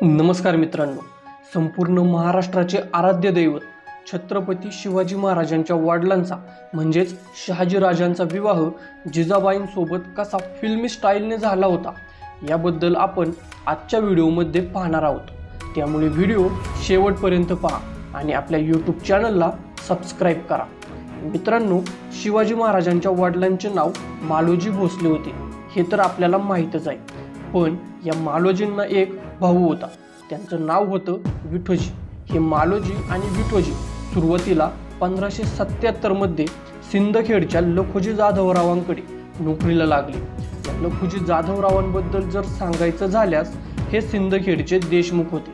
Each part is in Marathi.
नमस्कार मित्रांनो, संपूर्ण महाराष्ट्राचे आराध्य दैवत छत्रपती शिवाजी महाराजांच्या वडिलांचा म्हणजेच शहाजीराजांचा विवाह जिजाबाईंसोबत कसा फिल्मी स्टाईलने झाला होता याबद्दल आपण आजच्या व्हिडिओमध्ये पाहणार आहोत। त्यामुळे व्हिडिओ शेवटपर्यंत पहा आणि आपल्या YouTube चॅनलला सबस्क्राइब करा। मित्रांनो, शिवाजी महाराजांच्या वडिलांचे नाव मालोजी भोसले होते हे तर आपल्याला माहीतच आहे, पण या मालोजींना एक भाऊ होता, त्यांचं नाव होतं विठोजी। हे मालोजी आणि विठोजी सुरुवातीला 1577 मध्ये सिंदखेडच्या लखोजी जाधवरावांकडे नोकरीला लागले। या लखोजी जाधवरावांबद्दल जर सांगायचं झाल्यास हे सिंदखेडचे देशमुख होते।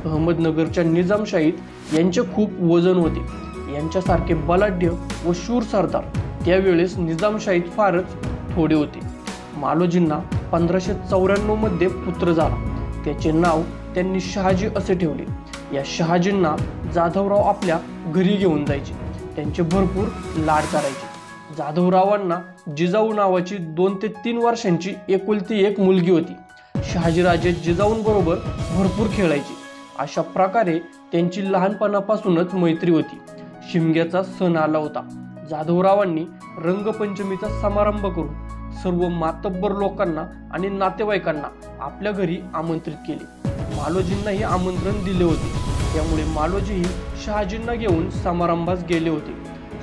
अहमदनगरच्या निजामशाहीत यांचे खूप वजन होते। यांच्यासारखे बलाढ्य व शूर सरदार त्यावेळेस निजामशाहीत फारच थोडे होते। मालोजींना 1594 मध्ये पुत्र झाला, त्याचे नाव त्यांनी शहाजी असे ठेवले। या शहाजींना जाधवराव आपल्या घरी घेऊन जायचे, त्यांचे भरपूर लाड करायचे। जाधवरावांना जिजाऊ नावाची 2 ते 3 वर्षांची एकुलती एक मुलगी होती। शहाजीराजे जिजाऊंबरोबर भरपूर खेळायचे। अशा प्रकारे त्यांची लहानपणापासूनच मैत्री होती। शिमग्याचा सण आला होता। जाधवरावांनी रंगपंचमीचा समारंभ करून सर्व मातब्बर लोकांना आणि नातेवाईकांना आपल्या घरी आमंत्रित केले। मालोजींनाही आमंत्रण दिले होते, त्यामुळे मालोजीही शहाजींना घेऊन समारंभास गेले होते।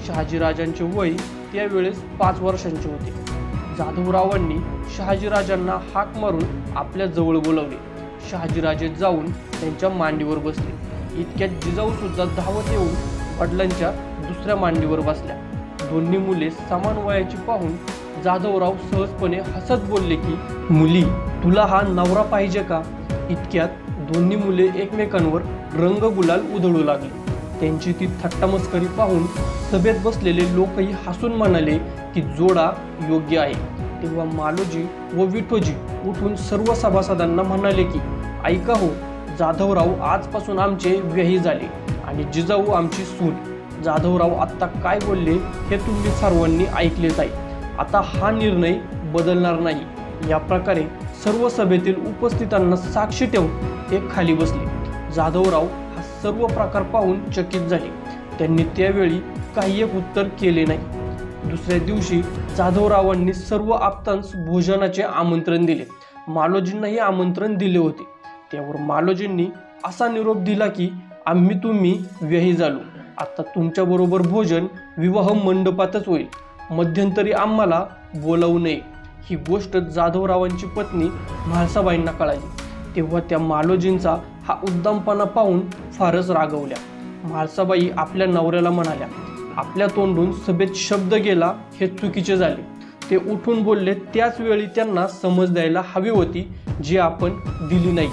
शहाजीराजांचे वय त्यावेळेस 5 वर्षांचे होते। जाधवरावांनी शहाजीराजांना हाक मारून आपल्या जवळ बोलावले। शहाजीराजे जाऊन त्यांच्या मांडीवर बसले। इतक्यात जिजाऊ सुद्धा धावत येऊन वडिलांच्या दुसऱ्या मांडीवर बसल्या। दोन्ही मुले समान वयाची पाहून जाधवराव सहजपणे हसत बोलले की, मुली, तुला हा नवरा पाहिजे का? इतक्यात दोन्ही मुले एकमेकांवर रंग गुलाल उधळू लागले। त्यांची ती थट्टामस्करी पाहून सभेत बसलेले लोकही हसून म्हणाले की जोडा योग्य आहे। तेव्हा मालोजी व विठोजी उठून सर्व सभासदांना म्हणाले की, ऐका हो, जाधवराव आजपासून आमचे विवाही झाले आणि जिजाऊ आमची सून। जाधवराव आत्ता काय बोलले हे तुम्ही सर्वांनी ऐकलेच आहे। आता हा निर्णय बदलणार नाही। या प्रकारे सर्व सभेतील उपस्थितांना साक्षी ठेवून ते खाली बसले। जाधवराव हा सर्व प्रकार पाहून चकित झाले। त्यांनी त्यावेळी काही एक उत्तर केले नाही। दुसऱ्या दिवशी जाधवरावांनी सर्व आप्तांस भोजनाचे आमंत्रण दिले। मालोजींनाही आमंत्रण दिले होते। त्यावर मालोजींनी असा निरोप दिला की, आम्ही तुम्ही विवाही झालो, आता तुमच्याबरोबर भोजन विवाह मंडपातच होईल, मध्यंतरी आम्हाला बोलावू नये। ही गोष्ट जाधवरावांची पत्नी म्हाळसाबाईंना कळाली। तेव्हा त्या मालोजींचा हा उद्दामपणा पाहून फारच रागवल्या। म्हाळसाबाई आपल्या नवऱ्याला म्हणाल्या, आपल्या तोंडून सभेत शब्द गेला हे चुकीचे झाले। ते उठून बोलले, त्याच वेळी त्यांना समज द्यायला हवी होती जी आपण दिली नाही।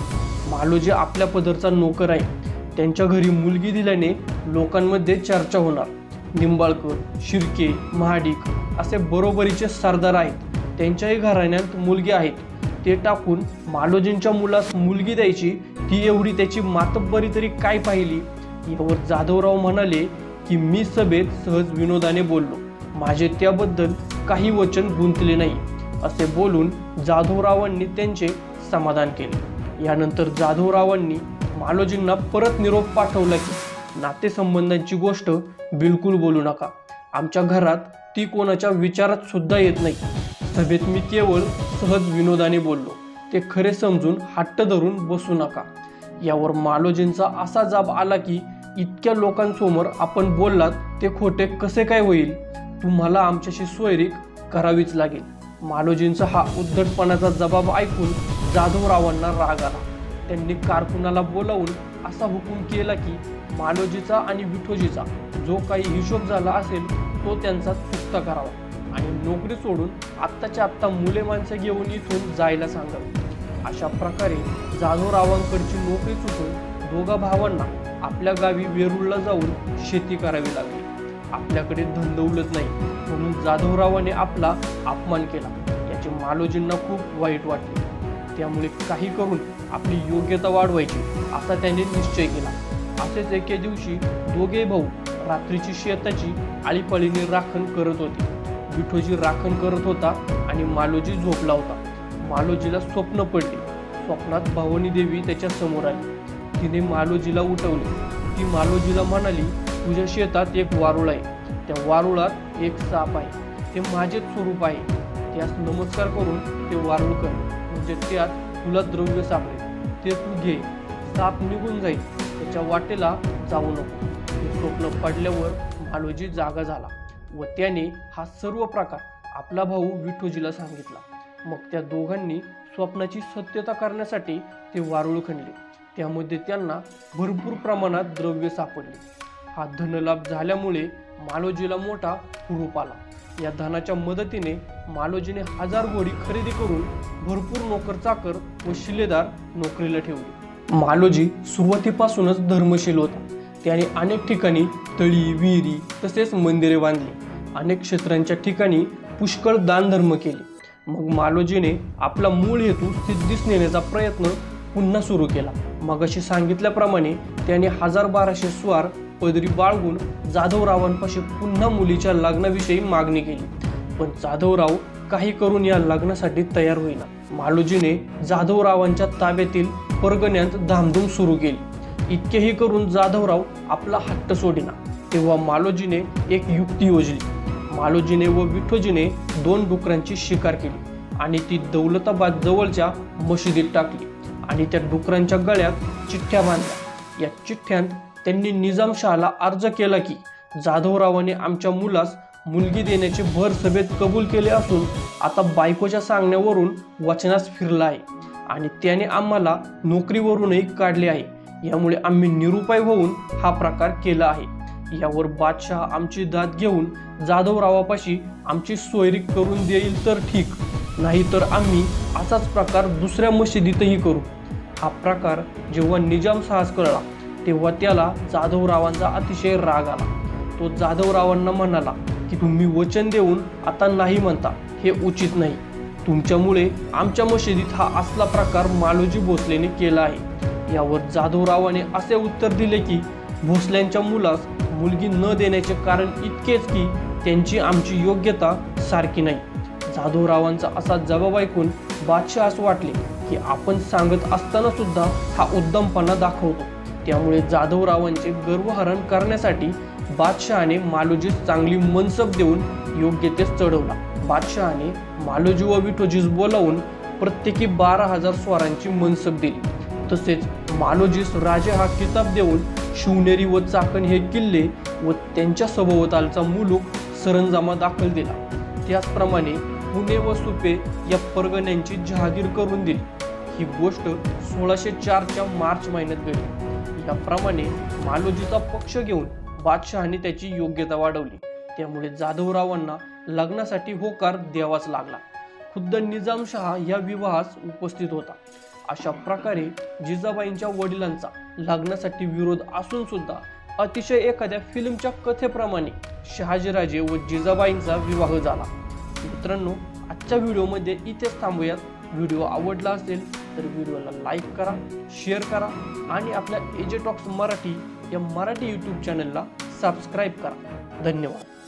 मालोजी आपल्या पदरचा नोकर आहे, त्यांच्या घरी मुलगी दिल्याने लोकांमध्ये चर्चा होणार। निंबाळकर, शिर्के, महाडिक असे बरोबरीचे सरदार आहेत, त्यांच्याही घराण्यात मुलगी आहेत। ते टाकून मालोजींच्या मुलास मुलगी द्यायची, ती एवढी त्याची मातब्बरी तरी काय पाहिली? यावर जाधवराव म्हणाले की, मी सभेत सहज विनोदाने बोललो, माझे त्याबद्दल काही वचन गुंतले नाही। असे बोलून जाधवरावांनी त्यांचे समाधान केले। यानंतर जाधवरावांनी मालोजींना परत निरोप पाठवला की, नातेसंबंधांची गोष्ट बिलकुल बोलू नका। आमच्या घरात ती कोणाच्या विचारात सुद्धा येत नाही। सभेत मी केवळ सहज विनोदाने बोललो, ते खरे समजून हट्ट धरून बसू नका। यावर मालोजींचा असा जाब आला की, इतक्या लोकांसमोर आपण बोललात ते खोटे कसे काय होईल? तुम्हाला आमच्याशी सोयरीक करावीच लागेल। मालोजींचा हा उद्धटपणाचा जबाब ऐकून जाधवरावांना राग आला। त्यांनी कारकुनाला बोलावून असा हुकूम केला की, मालोजीचा आणि विठोजीचा जो काही हिशोब झाला असेल तो त्यांचा चुकता करावा आणि नोकरी सोडून आत्ताच्या आत्ता मुले माणसं घेऊन इथून जायला सांगावे। अशा प्रकारे जाधवरावांकडची नोकरी सुटून दोघा भावांना आपल्या गावी वेरूळला जाऊन शेती करावी लागली। आपल्याकडे धनदौलत नाही म्हणून जाधवरावाने आपला अपमान केला, याचे मालोजींना खूप वाईट वाटले। त्यामुळे काही करून आपली योग्यता वाढवायची असा त्यांनी निश्चय केला। असेच एके दिवशी दोघे भाऊ रात्रीची शेताची आळीपाळीने राखण करत होते। विठोजी राखण करत होता आणि मालोजी झोपला होता। मालोजीला स्वप्न पडले, स्वप्नात भवानी देवी त्याच्या समोर आली. तिने मालोजीला उठवले. ती मालोजीला म्हणाली, तुझ्या शेतात एक वारुळ आहे. त्या वारुळात एक साप आहे. ते माझेच स्वरूप आहे. त्यास नमस्कार करून ते वारुळ कर, म्हणजे त्यात तुला द्रव्य सापडेल. ते तू घे. साप निघून जाईल. त्याच्या वाटेला जाऊ नको. हे स्वप्न पडल्यावर मालोजी जागा झाला व त्याने हा सर्व प्रकार आपला भाऊ विठोजीला सांगितला. मग त्या दोघांनी स्वप्नाची सत्यता करण्यासाठी ते वारुळ खणले. त्यामध्ये त्यांना भरपूर प्रमाणात द्रव्य सापडले. हा धनलाभ झाल्यामुळे मालोजीला मोठा हुरूप आला. या धनाच्या मदतीने मालोजीने 1000 घोडी खरेदी करून भरपूर नोकर चाकर व शिलेदार नोकरीला ठेवले. मालोजी सुरुवातीपासूनच धर्मशील होता. त्याने अनेक ठिकाणी तळी, विहिरी तसेच मंदिरे बांधली. अनेक क्षेत्रांच्या ठिकाणी पुष्कळ दानधर्म केले. मग मालोजीने आपला मूळ हेतू सिद्धीस नेण्याचा प्रयत्न पुन्हा सुरू केला. मगाशी सांगितल्याप्रमाणे त्याने 1200 स्वार पदरी बाळगून जाधवरावांपाशी पुन्हा मुलीच्या लग्नाविषयी मागणी केली. पण जाधवराव काही करून या लग्नासाठी तयार होईना. मालोजीने जाधवरावांच्या ताब्यातील परगण्यात धामधूम सुरू केली. इतकेही करून जाधवराव आपला हट्ट सोडिना. तेव्हा मालोजीने एक युक्ती योजली. मालोजीने व विठोजीने 2 डुकरांची शिकार केली आणि ती दौलताबाद जवळच्या मशिदीत टाकली आणि त्या डुकरांच्या गळ्यात चिठ्ठ्या बांधल्या. या चिठ्ठ्यांत त्यांनी निजामशहाला अर्ज केला की जाधवरावाने आमच्या मुलास मुलगी देण्याचे भर सभेत कबूल केले असून आता बायकोच्या सांगण्यावरून वचनास फिरला आहे आणि त्याने आम्हाला नोकरीवरूनही काढले आहे. यामुळे आम्ही निरुपाय होऊन हा प्रकार केला आहे. यावर बादशाह आमची दाद घेऊन जाधवरावापाशी आमची सोयरी करून देईल तर ठीक, नाही तर आम्ही असाच प्रकार दुसऱ्या मशिदीतही करू. हा प्रकार जेव्हा निजामशाहास कळला तेव्हा त्याला जाधवरावांचा अतिशय राग आला. तो जाधवरावांना म्हणाला की तुम्ही वचन देऊन आता नाही म्हणता हे उचित नाही. तुमच्यामुळे आमच्या मशिदीत हा असला प्रकार मालोजी भोसलेने केला आहे. यावर जाधवरावाने असे उत्तर दिले की भोसल्यांच्या मुलास मुलगी न देण्याचे कारण इतकेच की त्यांची आमची योग्यता सारखी नाही. जाधवरावांचा असा जबाब ऐकून बादशाहास वाटले की आपण सांगत असताना सुद्धा हा उद्दमपणा दाखवतो. त्यामुळे जाधवरावांचे गर्वहरण करण्यासाठी बादशहाने मालोजीस चांगली मनसब देऊन योग्य तेच चढवला. बादशहाने मालोजी व विठोजीस बोलावून प्रत्येकी 12,000 स्वारांची मनसब दिली. तसेच मालोजीस राजे हा किताब देऊन शिवनेरी व चाकण हे किल्ले व त्यांच्या सभोवतालचा मुलूक सरंजामा दाखल दिला. त्याचप्रमाणे पुणे व सुपे या परगण्यांची जहागीर करून दिली. ही गोष्ट 1604च्या मार्च महिन्यात घडली. याप्रमाणे मालोजीचा पक्ष घेऊन बादशहाने त्याची योग्यता वाढवली. त्यामुळे जाधवरावांना लग्नासाठी होकार द्यावाच लागला. खुद्द निजामशहा या विवाहास उपस्थित होता. अशा प्रकारे जिजाबाईंच्या वडिलांचा लग्नासाठी विरोध असून सुद्धा अतिशय एखाद्या फिल्मच्या कथेप्रमाणे शहाजीराजे व जिजाबाईंचा विवाह झाला. मित्रांनो, आजच्या व्हिडिओमध्ये इथेच थांबूयात. व्हिडिओ आवडला असेल तर व्हिडिओला लाईक करा, शेअर करा आणि आपल्या एजे टॉक्स मराठी या मराठी यूट्यूब चॅनलला सबस्क्राईब करा. धन्यवाद.